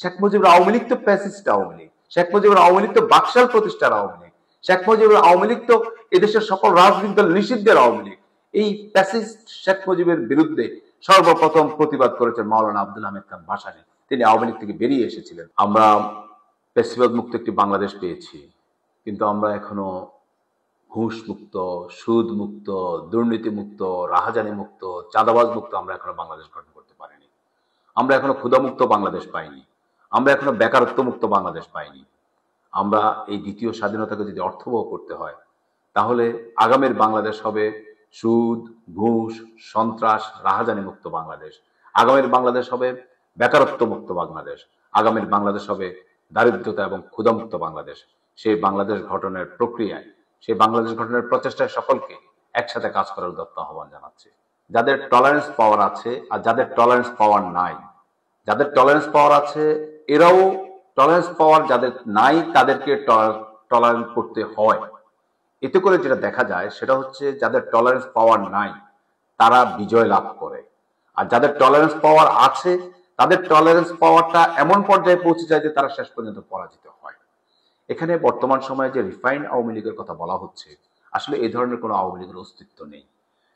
শেখ মুজিবুর আওয়ামী লীগ তো প্যাসিস্ট আওয়ামী লীগ, শেখ মুজিবুর আওয়ামী লীগ তো বাকশাল প্রতিষ্ঠার আওয়ামী লীগ, শেখ মুজিবুর আওয়ামী লীগ তো এদেশের সকল রাজনৈতিক দল নিষিদ্ধের আওয়ামী লীগ। এই প্যাসিস্ট শেখ মুজিবের বিরুদ্ধে সর্বপ্রথম প্রতিবাদ করেছেন মাওলানা আব্দুল হামিদ খান ভাসানী। তিনি আওয়ামী লীগ থেকে বেরিয়ে এসেছিলেন। আমরা ফ্যাসিবাদ মুক্ত একটি বাংলাদেশ পেয়েছি, কিন্তু আমরা এখনো ঘুষ মুক্ত, সুদ মুক্ত, দুর্নীতি মুক্ত, রাহাজানি মুক্ত, চাঁদাবাজ মুক্ত আমরা এখনো বাংলাদেশ গঠন করতে পারিনি। আমরা এখনো ক্ষুধামুক্ত বাংলাদেশ পাইনি। আমরা এখনো বেকারত্ব মুক্ত বাংলাদেশ পাইনি। আমরা এই দ্বিতীয় স্বাধীনতাকে যদি অর্থবহ করতে হয়, তাহলে আগামীর বাংলাদেশ হবে সুদ, ঘুষ, সন্ত্রাস, রাহাজানি মুক্ত বাংলাদেশ। আগামীর বাংলাদেশ হবে বেকারত্ব মুক্ত বাংলাদেশ। আগামীর বাংলাদেশ হবে দারিদ্রতা এবং ক্ষুধামুক্ত বাংলাদেশ। সেই বাংলাদেশ গঠনের প্রক্রিয়ায়, সেই বাংলাদেশ গঠনের প্রচেষ্টায় সকলকে একসাথে কাজ করার উদাত্ত আহ্বান জানাচ্ছি। যাদের টলারেন্স পাওয়ার আছে আর যাদের টলারেন্স পাওয়ার নাই, যাদের টলারেন্স পাওয়ার আছে এরাও টলারেন্স পাওয়ার যাদের নাই তাদেরকে টলারেন্স করতে হয়। এতে করে যেটা দেখা যায় সেটা হচ্ছে যাদের টলারেন্স পাওয়ার নাই তারা বিজয় লাভ করে, আর যাদের টলারেন্স পাওয়ার আছে তাদের টলারেন্স পাওয়ারটা এমন পর্যায়ে পৌঁছে যায় যে তারা শেষ পর্যন্ত পরাজিত হয়। এখানে বর্তমান সময়ে যে রিফাইন আওয়ামী লীগের কথা বলা হচ্ছে, আসলে এই ধরনের কোনো আওয়ামী লীগের অস্তিত্ব নেই।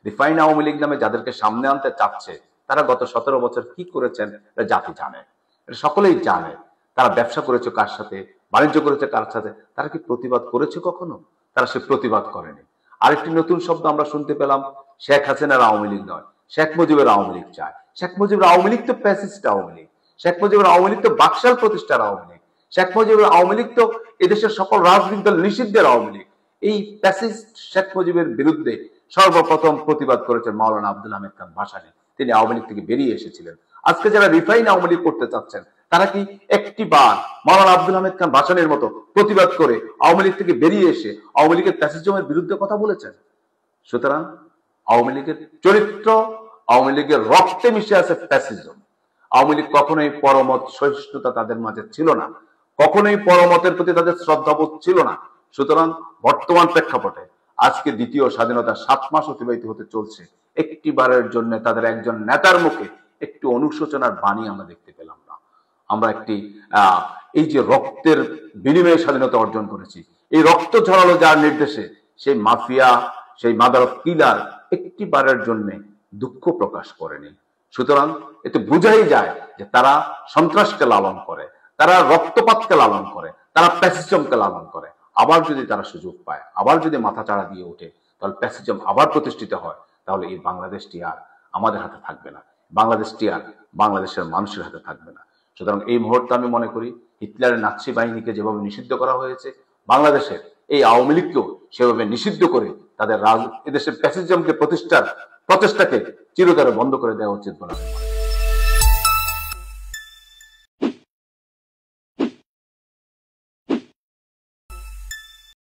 রিফাইন আওয়ামী লীগ নামে যাদেরকে সামনে আনতে চাচ্ছে তারা গত 17 বছর কি করেছেন এটা জাতি জানে, এটা সকলেই জানে। তারা ব্যবসা করেছে কার সাথে, বাণিজ্য করেছে কার সাথে, তারা কি প্রতিবাদ করেছে কখনো? তারা সে প্রতিবাদ করেনি। আরেকটি নতুন শব্দ আমরা শুনতে পেলাম, শেখ হাসিনার আওয়ামী লীগ নয়, শেখ মুজিবের আওয়ামী লীগ চায়। শেখ মুজিবুর আওয়ামী লীগ তো প্যাসিস্ট আওয়ামী লীগ, শেখ মুজিবুর আওয়ামী লীগ তো বাকশাল প্রতিষ্ঠার আওয়ামী লীগ, শেখ মুজিবুর আওয়ামী লীগ তো এদেশের সকল রাজনৈতিক দল নিষিদ্ধের আওয়ামী লীগ। এই প্যাসিস্ট শেখ মুজিবের বিরুদ্ধে সর্বপ্রথম প্রতিবাদ করেছেন মাওলানা আব্দুল হামিদ খান ভাসানী। তিনি আওয়ামী লীগ থেকে বেরিয়ে এসেছিলেন। আজকে যারা রিফাইন আওয়ামী লীগ করতে চাচ্ছেন তারা কি একটি বার মাওলানা আব্দুল হামিদ খান ভাসানীর মতো প্রতিবাদ করে আওয়ামী লীগ থেকে বেরিয়ে এসে আওয়ামী লীগের প্যাসিজমের বিরুদ্ধে কথা বলেছেন? সুতরাং আওয়ামী লীগের চরিত্র, আওয়ামী লীগের রক্তে মিশে আছে প্যাসিজম। আওয়ামী লীগ কখনোই পরমত সহিষ্ণুতা তাদের মাঝে ছিল না, কখনোই পরমতের প্রতি তাদের শ্রদ্ধাবোধ ছিল না। সুতরাং বর্তমান প্রেক্ষাপটে আজকে দ্বিতীয় স্বাধীনতার 7 মাস অতিবাহিত হতে চলছে, একটি বারের জন্য তাদের একজন নেতার মুখে একটু অনুশোচনার বাণী আমরা দেখতে পেলাম না। আমরা এই যে রক্তের বিনিময়ে স্বাধীনতা অর্জন করেছি, এই রক্ত ঝরালো যার নির্দেশে সেই মাফিয়া, সেই মাদার অফ কিলার একটি বারের জন্য দুঃখ প্রকাশ করেনি। সুতরাং এতে বোঝাই যায় যে তারা সন্ত্রাসকে লালন করে, তারা রক্তপাতকে লালন করে, তারা প্যাসিজমকে লালন করে। আবার যদি তারা সুযোগ পায়, আবার যদি মাথা চাড়া দিয়ে ওঠে, তাহলে প্যাসিজম আবার প্রতিষ্ঠিত হয়, তাহলে এই বাংলাদেশটি আর আমাদের হাতে থাকবে না, বাংলাদেশটি আর বাংলাদেশের মানুষের হাতে থাকবে না। সুতরাং এই মুহূর্তে আমি মনে করি হিটলারের নাৎসি বাহিনীকে যেভাবে নিষিদ্ধ করা হয়েছে, বাংলাদেশের এই আওয়ামী লীগকেও সেভাবে নিষিদ্ধ করে তাদের এদেশের প্যাসিজমকে প্রতিষ্ঠার প্রচেষ্টাকে চিরতরে বন্ধ করে দেওয়া উচিত বলে